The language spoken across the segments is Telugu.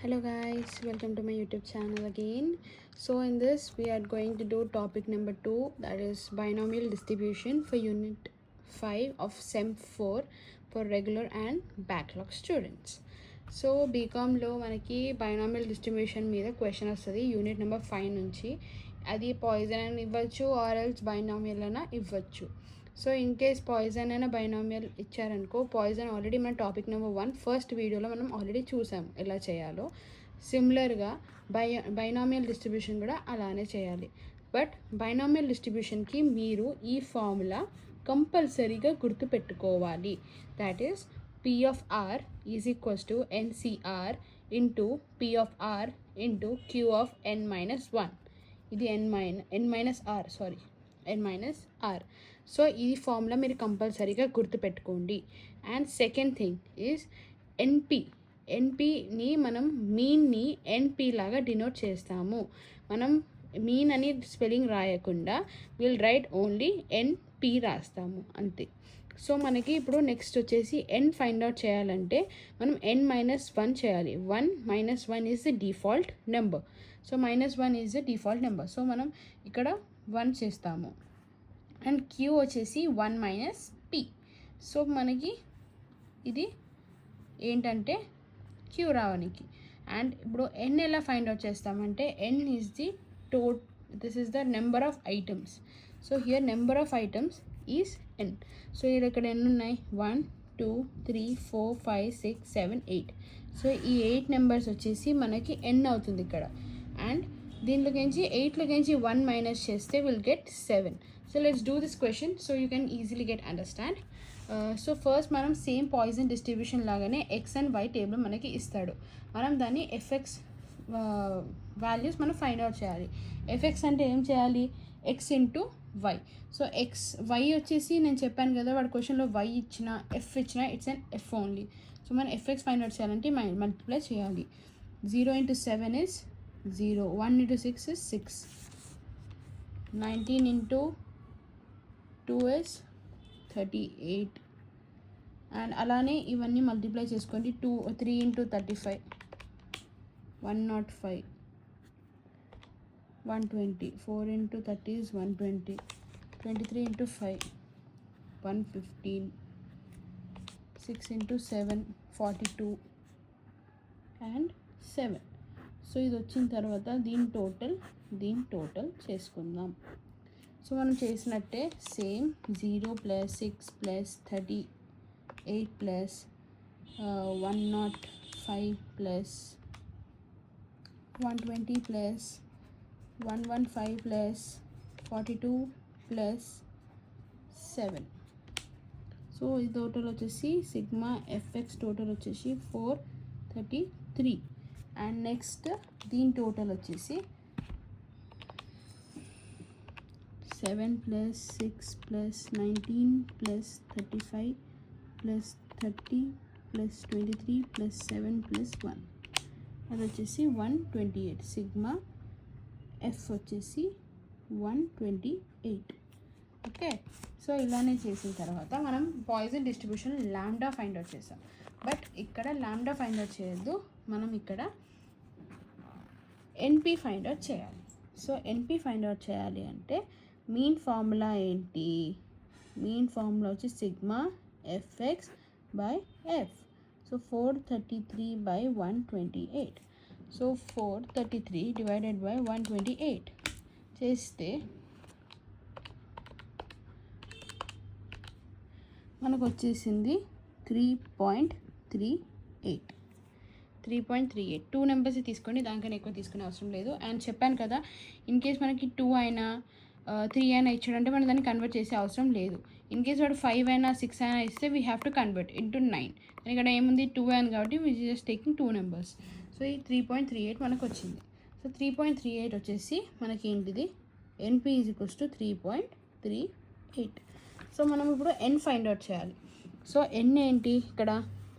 Hello guys, welcome to my YouTube channel again. So in this we are going to do topic number 2, that is binomial distribution for unit 5 of SEM 4 for regular and backlog students. So బీకామ్లో మనకి బైనామియల్ డిస్ట్రిబ్యూషన్ మీద క్వశ్చన్ వస్తుంది యూనిట్ నెంబర్ 5 నుంచి. అది పాయిజన్ అని ఇవ్వచ్చు ఆర్ ఎల్స్ బైనామియల్ అయినా ఇవ్వచ్చు. సో ఇన్ కేస్ పాయిజన్ అయినా బైనామియల్ ఇచ్చారనుకో, పాయిజన్ ఆల్రెడీ మన టాపిక్ నెంబర్ 1 ఫస్ట్ వీడియోలో మనం ఆల్రెడీ చూసాము ఎలా చేయాలో. సిమిలర్గా బైనామియల్ డిస్ట్రిబ్యూషన్ కూడా అలానే చేయాలి. బట్ బైనామియల్ డిస్ట్రిబ్యూషన్కి మీరు ఈ ఫార్ములా కంపల్సరీగా గుర్తుపెట్టుకోవాలి. That is P of R is equals to NCR into P of R into Q of n minus 1. ఇది n minus R. సో ఈ ఫార్ములా మీరు కంపల్సరీగా గుర్తుపెట్టుకోండి. అండ్ సెకండ్ థింగ్ ఈజ్ ఎన్పిని మనం మీన్ని ఎన్పి లాగా డినోట్ చేస్తాము. మనం మీన్ అని స్పెల్లింగ్ రాయకుండా విల్ రైట్ ఓన్లీ ఎన్పి రాస్తాము అంతే. సో మనకి ఇప్పుడు నెక్స్ట్ వచ్చేసి n ఫైండ్ అవుట్ చేయాలంటే మనం n-1 చేయాలి. 1 is the default number. So -1 is the default number. So మనం ఇక్కడ 1 చేస్తాము. అండ్ క్యూ వచ్చేసి 1 - p. సో మనకి ఇది ఏంటంటే క్యూ రావడానికి. అండ్ ఇప్పుడు n ఎలా ఫైండ్ అవుట్ చేస్తామంటే n is the this is the number of items. So here number of items is n. So ఇక్కడ ఎన్ని ఉన్నాయి? 1 2 3 4 5 6 7 8. సో ఈ 8 నెంబర్స్ వచ్చేసి మనకి n అవుతుంది ఇక్కడ. అండ్ దీంట్లోకించి 8లోకించి 1 మైనస్ చేస్తే will get 7. So let's do this question so you can easily get understand. So first మనం సేమ్ పాయిజన్ డిస్ట్రిబ్యూషన్ లాగానే ఎక్స్ అండ్ వై టేబుల్ మనకి ఇస్తాడు. మనం దాన్ని ఎఫ్ఎక్స్ వాల్యూస్ మనం ఫైండ్ అవుట్ చేయాలి. ఎఫ్ఎక్స్ అంటే ఏం చేయాలి? X into y. So x y వచ్చేసి నేను చెప్పాను కదా, వాడు క్వశ్చన్లో వై ఇచ్చిన ఎఫ్ ఇచ్చిన it's and F only. So మనం ఎఫ్ఎక్స్ ఫైండ్ అవుట్ చేయాలంటే మల్టిప్లై చేయాలి. 0 into 7 is 0. 1 into 6 is 6. 19 into 2 is 38. And అలానే ఇవన్నీ మల్టిప్లై చేసుకోండి. 3 into 35 105. 120. 4 into 30 is 120. 23 into 5 115. 6 into 7 42 and 7. So ఇది వచ్చిన తర్వాత దీని టోటల్ చేసుకుందాం. సో మనం చేసినట్టే సేమ్ 0 + 6 + 38 + 105 + 120 + 115 + 42 + 7. సో ఈ టోటల్ వచ్చేసి సిగ్మా ఎఫ్ఎక్స్ టోటల్ వచ్చేసి 433. అండ్ నెక్స్ట్ దీని టోటల్ వచ్చేసి 7 + 6 + 19 + 35 + 30 + 23 + 7 + 1. అది వచ్చేసి 128. సిగ్మా ఎఫ్ వచ్చేసి 128. ఓకే. సో ఇలానే చేసిన తర్వాత మనం Poisson distribution lambda find out చేసాం. బట్ ఇక్కడ లాంబ్డా ఫైండ్ అవుట్ చేయొద్దు, మనం ఇక్కడ ఎన్పి ఫైండ్ అవుట్ చేయాలి. సో ఎన్పి ఫైండ్ అవుట్ చేయాలి అంటే మీన్ ఫార్ములా ఏంటి? మీన్ ఫార్ములా వచ్చి sigma FX by F. So 433/128. So 433 divided by 128 చేస్తే మనకు వచ్చేసింది 3.38. 2 నెంబర్స్ తీసుకోండి, దానికన్నా ఎక్కువ తీసుకునే అవసరం లేదు. అండ్ చెప్పాను కదా, ఇన్ కేస్ మనకి 2 అయినా 3 అయినా ఇచ్చాడంటే మనం దాన్ని కన్వర్ట్ చేసే అవసరం లేదు. ఇన్ కేస్ వాడు 5 అయినా 6 అయినా ఇస్తే we have to convert into 9. ఇక్కడ ఏముంది 2 అని కాబట్టి we just taking 2 numbers. So ఈ 3.38 మనకు వచ్చింది. సో 3.38 వచ్చేసి మనకి ఏంటిది? ఎన్పి ఈజ్ ఈక్వల్స్ టు 3.38. సో మనం ఇప్పుడు n ఫైండ్ అవుట్ చేయాలి. సో n ఏంటి? ఇక్కడ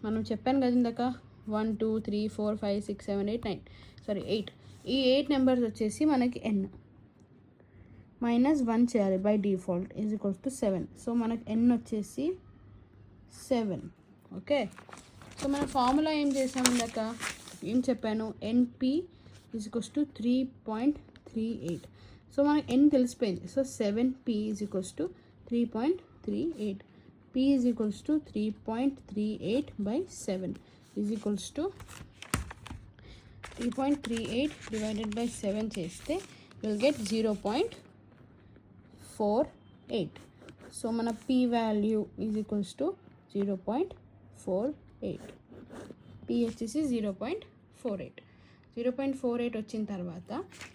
మనం చెప్పాను కదా ఇందాక 1 2 3 4 5 6 7 8 9 8. ఈ 8 నెంబర్స్ వచ్చేసి మనకి n -1 చేయాలి by default is equals to 7. So మనకి n వచ్చేసి 7. ఓకే. సో మన ఫార్ములా ఏం చేసాము ఇందాక? ఏం చెప్పాను, ఎన్పి ఈజ్ ఈక్వల్స్ టు 3.38. సో మనకి ఎన్ తెలిసిపోయింది. So 7p is equals to 3.38. p is equals to 3.38/7 is equals to 3.38 divided by 7 చేస్తే విల్ గెట్ 0.48. సో మన p value is equals to 0.48. p వచ్చేసి 0.48. 0.48 వచ్చిన తర్వాత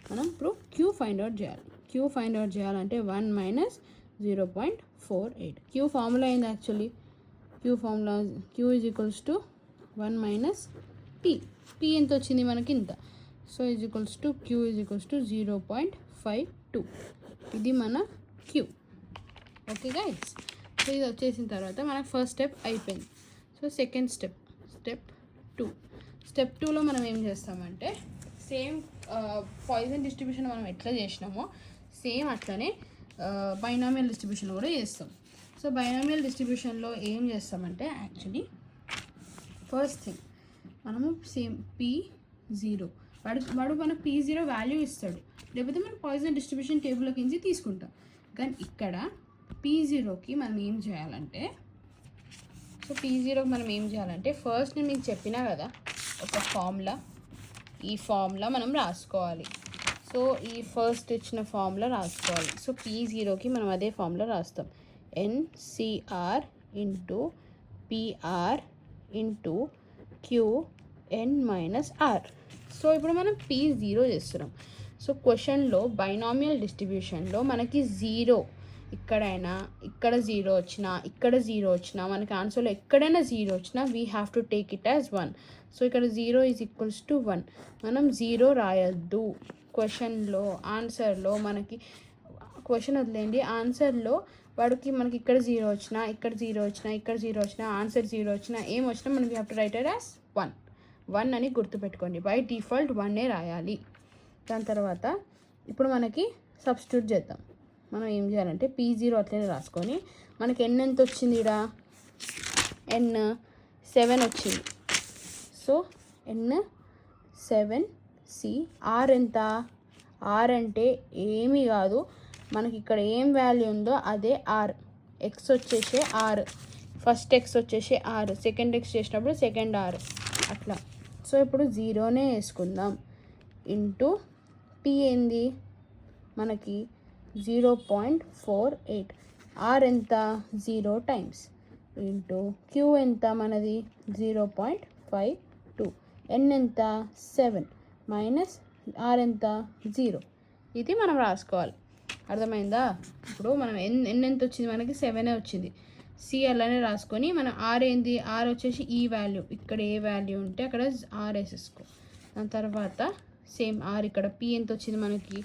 మనం ఇప్పుడు q ఫైండ్ అవుట్ చేయాలి. q ఫైండ్ అవుట్ చేయాలంటే 1 మైనస్ 0.48. q ఫార్ములా ఏంది actually? q formula q is equals to 1 minus p. p ఎంత వచ్చింది మనకి? ఇంత. So is equals to q is equals to 0.52. ఇది మన q. ఓకే గైస్, సో ఇది వచ్చేసిన తర్వాత మనకు ఫస్ట్ స్టెప్ అయిపోయింది. So second step 2. స్టెప్ 2లో మనం ఏం చేస్తామంటే సేమ్ పాయిజన్ డిస్ట్రిబ్యూషన్ మనం ఎట్లా చేసినామో సేమ్ అట్లనే బైనామియల్ డిస్ట్రిబ్యూషన్ కూడా చేస్తాం. సో బైనామియల్ డిస్ట్రిబ్యూషన్లో ఏం చేస్తామంటే యాక్చువల్లీ ఫస్ట్ థింగ్ మనము సేమ్ P0 వాడు మన P0 వాల్యూ ఇస్తాడు, లేకపోతే మనం పాయిజన్ డిస్ట్రిబ్యూషన్ టేబుల్లోకి నుంచి తీసుకుంటాం. కానీ ఇక్కడ P0కి మనం ఏం చేయాలంటే, సో P0కి మనం ఏం చేయాలంటే ఫస్ట్ నేను మీకు చెప్పినా కదా ఒక ఫార్ములా, ఈ ఫార్ములా మనం రాసుకోవాలి. సో ఈ ఫస్ట్ ఇచ్చిన ఫార్ములా రాసుకోవాలి. సో P0కి మనం అదే ఫార్ములా రాస్తాం, NCR into PR into QN minus R. So ఇప్పుడు మనం P0 చేస్తున్నాం. సో క్వశ్చన్లో బైనామియల్ డిస్ట్రిబ్యూషన్లో మనకి 0 ఇక్కడైనా ఇక్కడ 0 వచ్చినా ఇక్కడ 0 వచ్చినా మనకి ఆన్సర్లో ఎక్కడైనా 0 వచ్చినా we have to take it as 1. So ఇక్కడ 0 ఈజ్ ఈక్వల్స్ టు 1. మనం 0 రాయొద్దు క్వశ్చన్లో. ఆన్సర్లో మనకి క్వశ్చన్ వదిలేండి, ఆన్సర్లో వాడికి మనకి ఇక్కడ 0 వచ్చినా ఇక్కడ 0 వచ్చినా ఇక్కడ 0 వచ్చినా ఆన్సర్ 0 వచ్చినా ఏం వచ్చినా మనం we have to right it as 1 అని గుర్తుపెట్టుకోండి. బై డిఫాల్ట్ 1 రాయాలి. దాని తర్వాత ఇప్పుడు మనకి సబ్స్టిట్యూట్ చేద్దాం. మనం ఏం చేయాలంటే P0 అట్లనే రాసుకొని మనకి n ఎంత వచ్చింది? ఇక్కడ n 7 వచ్చింది. So n 7c. r ఎంత? r అంటే ఏమీ కాదు, మనకి ఇక్కడ ఏం వాల్యూ ఉందో అదే r. x వచ్చేసే r, ఫస్ట్ x వచ్చేసే r, సెకండ్ x చేసినప్పుడు సెకండ్ r అట్లా. సో ఇప్పుడు 0నే వేసుకుందాం. ఇంటూ p ఏంది మనకి 0.48. r ఎంత? 0 టైమ్స్. ఇంటూ q ఎంత మనది? 0.52. n ఎంత? 7 మైనస్ r ఎంత? 0. ఇది మనం రాసుకోవాలి. అర్థమైందా? ఇప్పుడు మనం n ఎంత వచ్చింది మనకి? 7 వచ్చింది. c అలానే రాసుకొని మనం r ఏంది? r వచ్చేసి ఈ వాల్యూ, ఇక్కడ ఏ వాల్యూ ఉంటే అక్కడ r వేసేసుకో. దాని తర్వాత సేమ్ r ఇక్కడ p ఎంత వచ్చింది మనకి?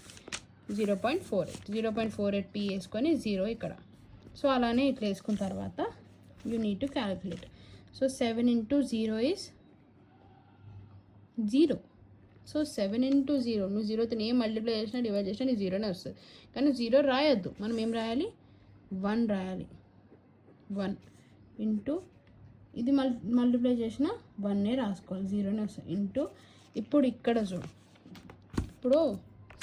0.48 p వేసుకొని 0 ఇక్కడ. సో అలానే ఇట్లా వేసుకున్న తర్వాత you need to calculate. So 7 into 0 is 0. So 7 into 0, నువ్వు 0తో ఏం మల్టిప్లై చేసినా డివైడ్ చేసినా నీ 0నే వస్తుంది. కానీ 0 రాయొద్దు, మనం ఏం రాయాలి? 1 రాయాలి. 1 ఇంటూ ఇది మల్టిప్లై చేసిన 1 రాసుకోవాలి, 0నే వస్తుంది. ఇంటూ ఇప్పుడు ఇక్కడ చూడు, ఇప్పుడు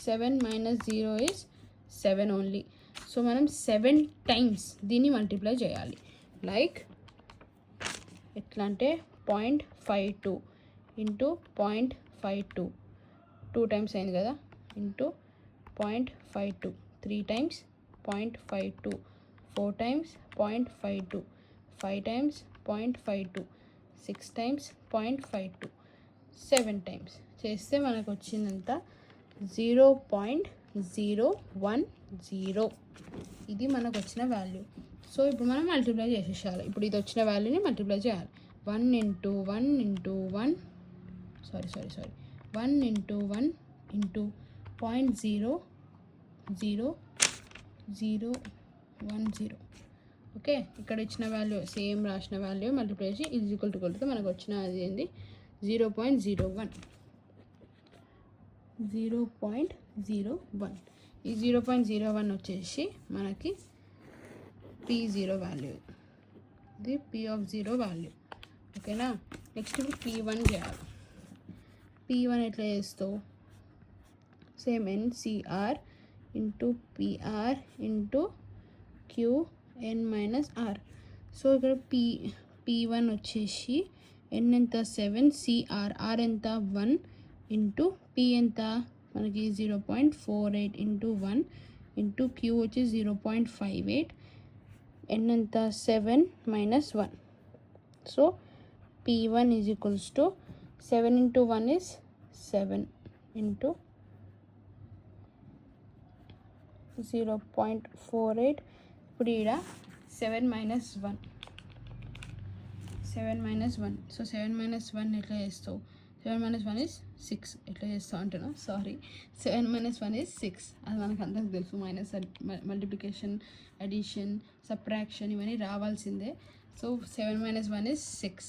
7 మైనస్ 0 ఈజ్ 7 ఓన్లీ. సో మనం 7 టైమ్స్ దీన్ని మల్టిప్లై చేయాలి. లైక్ ఎట్లా అంటే 0.52 ఇంటూ 0.52, 2 టైమ్స్ అయింది కదా, into 0.52, 3 times 0.52, 4 times 0.52, 5 times 0.52, 6 times 0.52, 7 times చేస్తే మనకు వచ్చిందంత 0.010. ఇది మనకు వచ్చిన వాల్యూ. సో ఇప్పుడు మనం మల్టిప్లై చేసేసాలి. ఇప్పుడు ఇది వచ్చిన వాల్యూని మల్టిప్లై చేయాలి. 1 ఇంటూ 1 ఇంటూ 1 ఇంటూ 0.00010. ఓకే, ఇక్కడ ఇచ్చిన వాల్యూ సేమ్ రాసిన వాల్యూ మల్టిప్లై చేసి ఈజ్ ఈక్వల్ టు కొలితే మనకు వచ్చిన అది ఏంది? 0.01. ఈ 0.01 వచ్చేసి మనకి P0 వాల్యూ. ఇది P0 వాల్యూ. ఓకేనా? నెక్స్ట్ ఇప్పుడు P1 చేయాలి. P1 ఎట్లా చేస్తావు, same NCR into PR into QN minus R. So ఇక్కడ P1 వచ్చేసి ఎన్ ఎంత 7, సిఆర్ ఆర్ ఎంత 1 ఇంటూ పి ఎంత మనకి 0.48 ఇంటూ 1 ఇంటూ క్యూ వచ్చి 0.58, ఎన్ ఎంత 7 minus 1. So P1 is equals to 7 into 1 is 7 into 0.48. ఇప్పుడు ఈడ 7 మైనస్ 1. సో 7 మైనస్ 1 ఎట్లా చేస్తావు, 7 మైనస్ 1 ఇస్ 6 ఎట్లా చేస్తావు అంటున్నా, సారీ. 7 మైనస్ 1 ఇస్ 6, అది మనకు అందరికి తెలుసు. మైనస్ మల్టిప్లికేషన్, అడిషన్, సబ్ట్రాక్షన్ ఇవన్నీ రావాల్సిందే. So 7 minus 1 is 6.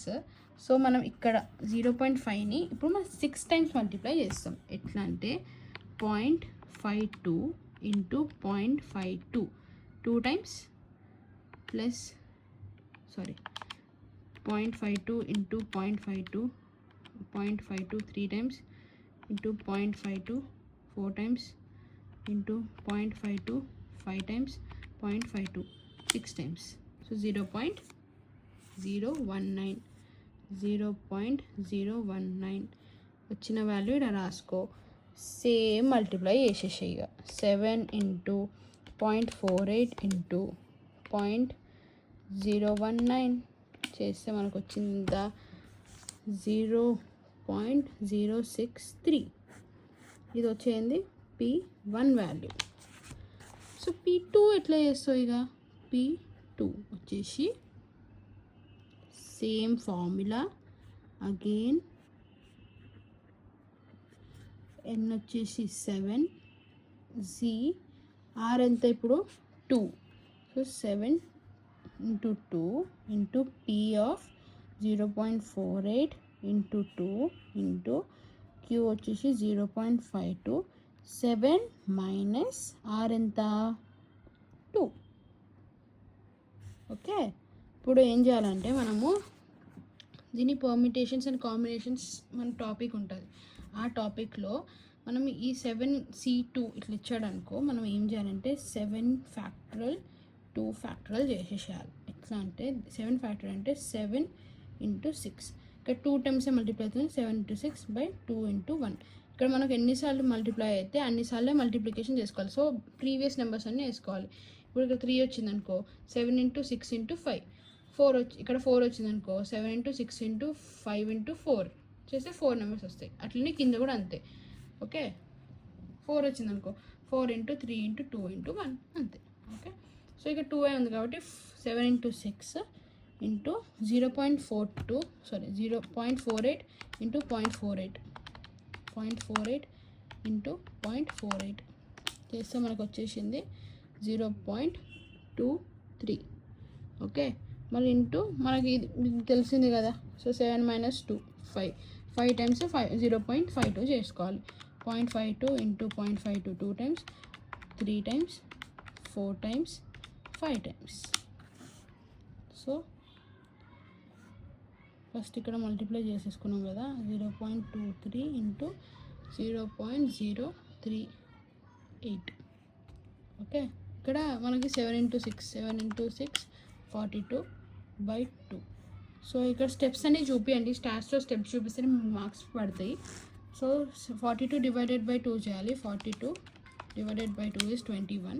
సో మనం ఇక్కడ 0.5ని ఇప్పుడు మనం 6 టైమ్స్ మల్టిప్లై చేస్తాం. ఎట్లా అంటే 0.52 into 0.52 2 times plus 0.52 into 0.52 3 times into 0.52 4 times into 0.52 5 times 0.52 6 times. So 0.019 వచ్చిన వాల్యూ ఇక్కడ రాసుకో. సేమ్ మల్టిప్లై చేసేసాయి. ఇక 7 ఇంటూ 0.48 ఇంటూ 0.019 చేస్తే మనకు వచ్చింద 0.063. ఇది వచ్చేది P1 వాల్యూ. సో P2 ఎట్లా చేస్తావు, ఇక P2 వచ్చేసి సేమ్ ఫార్ములా అగైన్. ఎన్ వచ్చేసి 7, జీ ఆర్ ఎంత ఇప్పుడు 2. So 7 into 2 into P of 0.48 into 2 into Q వచ్చేసి 0.52. 7 మైనస్ ఆర్ ఎంత 2. ఓకే, ఇప్పుడు ఏం చేయాలంటే మనము దీని పర్మిటేషన్స్ అండ్ కాంబినేషన్స్ మన టాపిక్ ఉంటుంది. ఆ టాపిక్లో మనం ఈ 7C2 ఇట్లా ఇచ్చాడనుకో, మనం ఏం చేయాలంటే 7 ఫ్యాక్టరల్ 2 ఫ్యాక్టరల్ చేసేసేయాలి. ఎట్లా అంటే 7 ఫ్యాక్టరల్ అంటే 7 ఇంటూ 6. ఇక్కడ 2 టైమ్స్ మల్టిప్లై అవుతుంది. 7 ఇంటూ 6 బై 2 ఇంటూ 1. ఇక్కడ మనకు ఎన్నిసార్లు మల్టిప్లై అయితే అన్నిసార్లు మల్టిప్లికేషన్ చేసుకోవాలి. సో ప్రీవియస్ నెంబర్స్ అన్నీ వేసుకోవాలి. ఇప్పుడు ఇక్కడ 3 వచ్చింది అనుకో, 7 ఇంటూ 6 ఇంటూ 5. 4 ఇక్కడ 4 వచ్చింది అనుకో, 7 ఇంటూ 6 ఇంటూ 5 ఇంటూ 4 చేస్తే 4 నెంబర్స్ వస్తాయి. అట్లనే కింద కూడా అంతే. ఓకే, 4 వచ్చింది అనుకో, 4 ఇంటూ 3 ఇంటూ 2 ఇంటూ 1 అంతే. ఓకే, సో ఇక 2 ఉంది కాబట్టి 7 ఇంటూ 6 ఇంటూ 0.48 ఇంటూ 0.48 ఇంటూ 0.48 చేస్తే మనకు వచ్చేసింది 0.23. ఓకే, మళ్ళీ ఇంటూ మనకి ఇది తెలిసింది కదా. సో 7 మైనస్ 2 5 టైమ్స్ 0.52 చేసుకోవాలి. 0.52 into 0.52 2 times 3 times 4 times 5 times. So first ఇక్కడ మల్టిప్లై చేసేసుకున్నాం కదా, 0.23 ఇంటూ 0.038. ఓకే, ఇక్కడ మనకి 7 ఇంటూ 6 42/2. సో ఇక్కడ స్టెప్స్ అన్నీ చూపించండి. స్టార్ట్స్లో స్టెప్స్ చూపిస్తే మార్క్స్ పడతాయి. సో 42 డివైడెడ్ బై 2 చేయాలి. 42 divided by 2 is 21.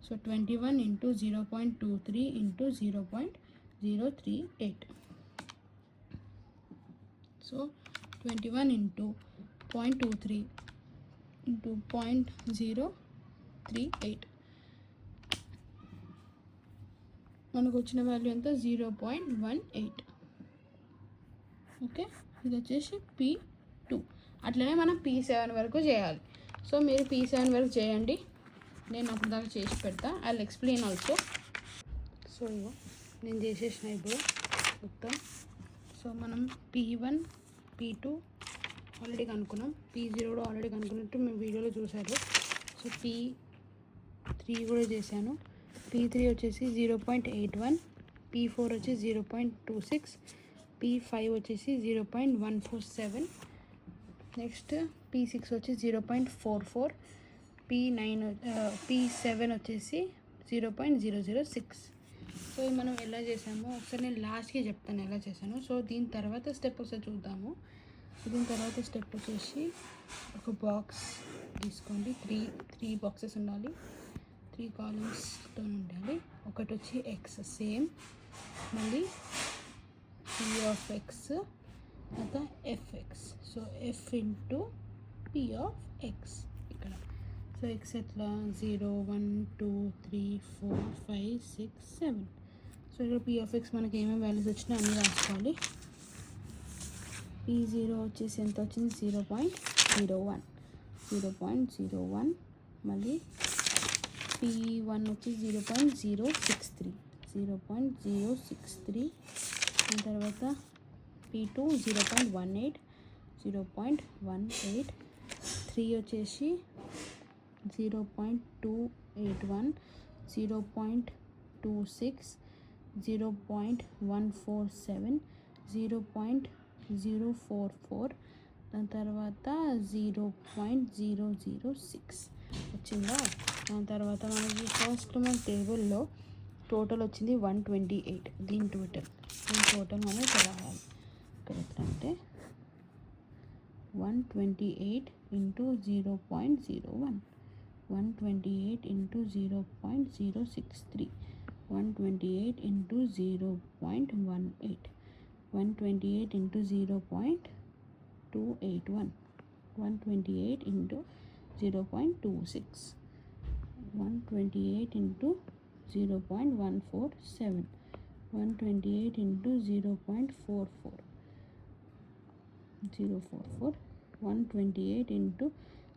So 21 into 0.23 into 0.038. So 21 into 0.23 into 0.038 మనకు వచ్చిన వాల్యూ ఎంత 0.18. ఓకే, ఇది వచ్చేసి P2. అట్లనే మనం P7 వరకు చేయాలి. సో మీరు P7 వరకు చేయండి, నేను అప్పుడు దాకా చేసి పెడతా. I will explain also. So ఇగో నేను చేసేసిన ఇప్పుడు మొత్తం. సో మనం P1 P2 ఆల్రెడీ కనుక్కున్నాం, P0 కూడా ఆల్రెడీ కనుక్కున్నట్టు మేము వీడియోలో చూసారు. సో P3 కూడా చేశాను. P3 వచ్చేసి 0.81, P4 వచ్చేసి 0.26, P5 వచ్చేసి 0.147, నెక్స్ట్ P6 వచ్చి 0.44, P7 వచ్చేసి 0.006. సో ఇది మనం ఎలా చేసామో ఒకసారి నేను లాస్ట్కి చెప్తాను ఎలా చేశాను. సో దీని తర్వాత స్టెప్ ఒకసారి చూద్దాము. దీని తర్వాత స్టెప్ వచ్చేసి ఒక బాక్స్ తీసుకోండి. త్రీ బాక్సెస్ ఉండాలి, 3 కాలమ్స్తో ఉండాలి. ఒకటి వచ్చి ఎక్స్ సేమ్, మళ్ళీ P of x తర్వాత fx. So f into P of x ఇక్కడ. సో ఎక్స్ ఎట్లా 0 1 2 3 4 5 6 7. సో ఇక్కడ P of x మనకి ఏమేమి వాల్యూస్ వచ్చినా అన్నీ రాసుకోవాలి. P0 వచ్చేసి ఎంత వచ్చింది 0.01, మళ్ళీ P1 వచ్చి 0.063, దాని తర్వాత P2 0.18, 3 వచ్చేసి 0.281, 0.26, 0.147, 0.044, దాని తర్వాత 0.006 వచ్చిందా. దాని తర్వాత మనకి ఫస్ట్ మన టేబుల్లో టోటల్ వచ్చింది 128. దీని టోటల్ మనం ఇక్కడ రాయాలి. ఇక్కడ ఎట్లా అంటే 128 into 0.01, 128 into 0.063, 128 into 0.18, 128 into 0.281, 128 into 0.26, 128 into 0.147, 128 into 0.44, 128 into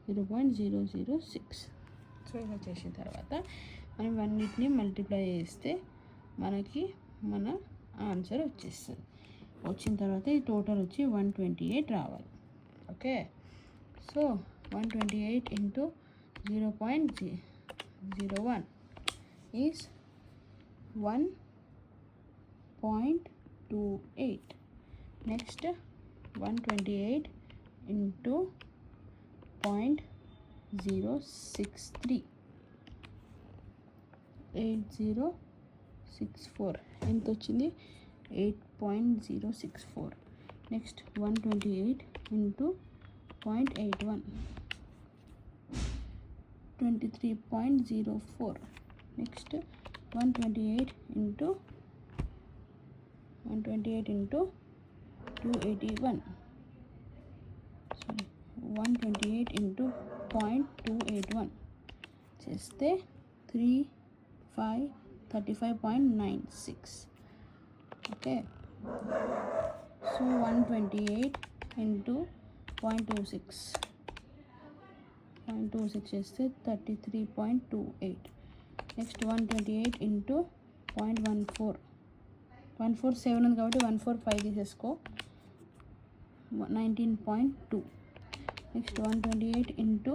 0.006. So ఇలా చేసిన తర్వాత మనం ఇవన్నిటిని మల్టిప్లై చేస్తే మనకి మన ఆన్సర్ వచ్చేస్తుంది. వచ్చిన తర్వాత ఈ టోటల్ వచ్చి 128 రావాలి. Okay, so 128 into 0.01 is 1.28. Next 128 into 0.063, 8064 ఎంత వచ్చింది 8.064. Next 128 into 0.81, 23.04. Next 128 into 281. Sorry, 128 into 0.281 చేస్తే 35.96. ఓకే, సో 128 into 0.26 చేస్తే 33.28. నెక్స్ట్ 128 ఇంటూ 0.14, 147 ఉంది కాబట్టి 145 తీసేసుకో, 19.2. నెక్స్ట్ 128 ఇంటూ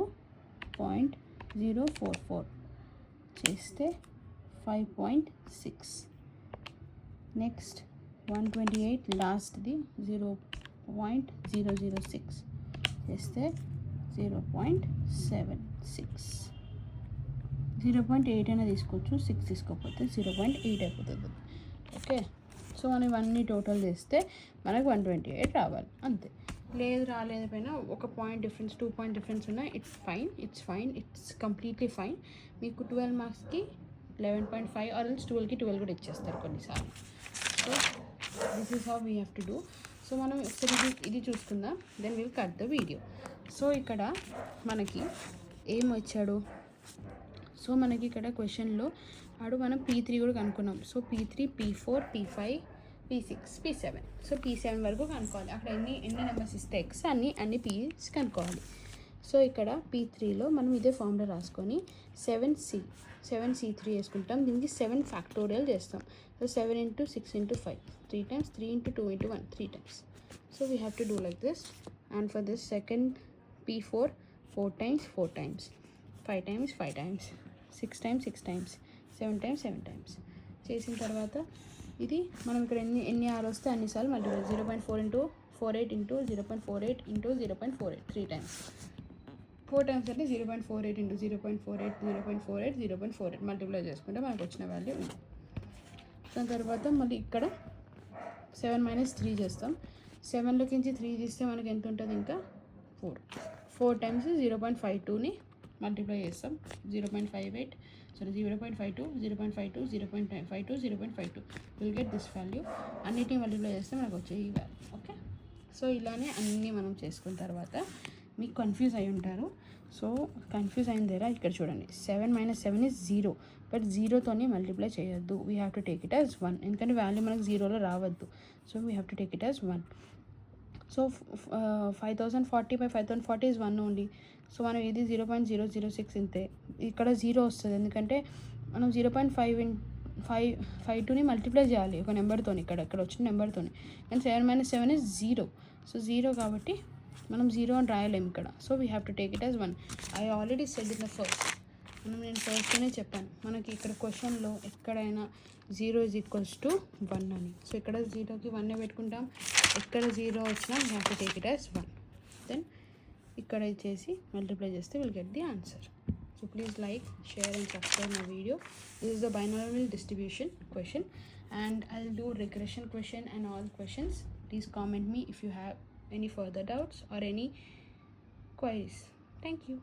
0.044 చేస్తే 5.6. నెక్స్ట్ 128 లాస్ట్ది 0.006 చేస్తే 0.76. 0.8 అయినా తీసుకోవచ్చు, 6 తీసుకోకపోతే 0.8 అయిపోతుంది. ఓకే, సో మనం ఇవన్నీ టోటల్ చేస్తే మనకు 128 రావాలి అంతే. లేదు రాలేకపోయినా ఒక పాయింట్ డిఫరెన్స్, 2 పాయింట్ డిఫరెన్స్ ఉన్నా it's fine, it's completely fine. మీకు 12 మార్క్స్కి 11.5 ఆర్ ఎల్స్ 12కి 12 కూడా ఇచ్చేస్తారు కొన్నిసార్లు. So this is how we have to do. So మనం ఒకసారి ఇది చూసుకుందాం, then will cut the video. So ఇక్కడ మనకి ఏం వచ్చాడు, సో మనకి ఇక్కడ క్వశ్చన్లో మనం P3 కూడా కనుక్కున్నాం. So P3, P4, P5, P6, P7. So P7 వరకు కనుక్కోవాలి. అక్కడ ఎన్ని నెంబర్స్ ఇస్తే ఎక్స్ అన్ని P's కనుక్కోవాలి. సో ఇక్కడ P3లో మనం ఇదే ఫార్ములా రాసుకొని 7C3 వేసుకుంటాం. దీనికి 7 ఫ్యాక్టోరియల్ చేస్తాం. So 7 into 6 into 5, 3 times, 3 into 2 into 1, 3 times. So we have to do like this. And for this second P4, 4 times, 4 times, 5 times, 5 times, 6 times, 6 times, 7 times, 7 times. చేసిన తర్వాత ఇది మనం ఇక్కడ ఎన్ని ఆర్ వస్తే అన్నిసార్లు multiply, 0.4 into 0.48 into 0.48 into 0.48 3 times. 4 times అంటే 0.48 into 0.48 0.48 0.48 మల్టిప్లై చేసుకుంటే మనకు వచ్చిన వాల్యూ ఉంది. దాని తర్వాత మళ్ళీ ఇక్కడ 7 minus 3 చేస్తాం. 7లోకించి 3 తీస్తే మనకి ఎంత ఉంటుంది, ఇంకా 4 times 0.52ని మల్టిప్లై చేస్తాం. 0.58 0.52 0.52 0.52 0.52 విల్ గెట్ దిస్ వాల్యూ. అన్నిటిని మల్టిప్లై చేస్తే మనకు వచ్చే ఈ వాల్యూ. ఓకే, సో ఇలానే అన్నీ మనం చేసుకున్న తర్వాత మీకు కన్ఫ్యూజ్ అయి ఉంటారు. సో కన్ఫ్యూజ్ అయిన దగ్గర ఇక్కడ చూడండి, 7 minus 7 is 0, బట్ 0తోని మల్టిప్లై చేయొద్దు. We have to take it as 1, ఎందుకంటే వాల్యూ మనకు 0లో రావద్దు. So we have to take it as 1. So 5040 by 5040 is 1 only. So మనం ఇది 0.006 ఇంతే. ఇక్కడ 0 వస్తుంది, ఎందుకంటే మనం 0.52ని మల్టిప్లై చేయాలి ఒక నెంబర్తో, ఇక్కడ వచ్చిన నెంబర్తోని. And 7 minus 7 is 0. సో 0 కాబట్టి మనం 0 అని రాయలేము ఇక్కడ. So we have to take it as 1. I already said in the first, నేను ఫస్ట్లోనే చెప్పాను మనకి ఇక్కడ క్వశ్చన్లో ఎక్కడైనా 0 is equals to 1 అని. సో ఇక్కడ 0కి 1 పెట్టుకుంటాం, ఎక్కడ 0 వచ్చినా we have to take it as 1. Then ఇక్కడ చేసి మల్టిప్లై చేస్తే will get the answer. So please like, share and subscribe my video. This is the binomial distribution question, and I'll do regression question and all questions. Please comment me if you have any further doubts or any queries. Thank you.